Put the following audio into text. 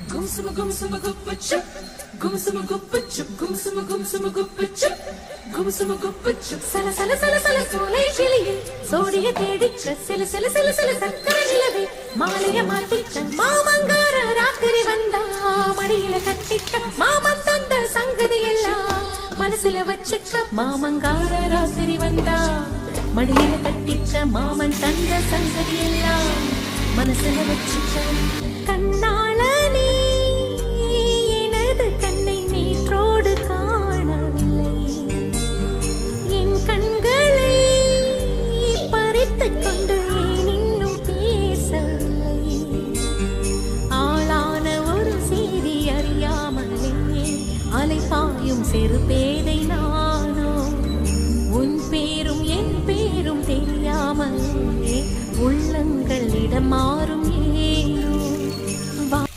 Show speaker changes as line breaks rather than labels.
Gumsuma gumsuma guppachup, gumsuma guppachup, gumsuma gumsuma guppachup, gumsuma guppachup. Sala sala sala sala solai chiliye, sodiya thedicha, sila sila sila sila sakkara nilave, maaliya maaticha, maamangara raakiri vanda, madiyila kattitta, maaman thanda sangadhi ellam, manasila vachikka, maamangara raakiri vanda, madiyila katticha, maaman thanda sangadhi ellam, manasila vachikka. கண்ணாளனே எனது கண்ணை நீற்றோடு காணவில்லை என் கண்களை பறித்துக் கொண்டு ஏன் இன்னும் பேசவில்லை ஆளான ஒரு செய்தி அறியாமலே அலைபாயும் சிறு பேதை நானோ உன் பேரும் என் பேரும் தெரியாமலே உள்ளங்கள் இடம் மாறும்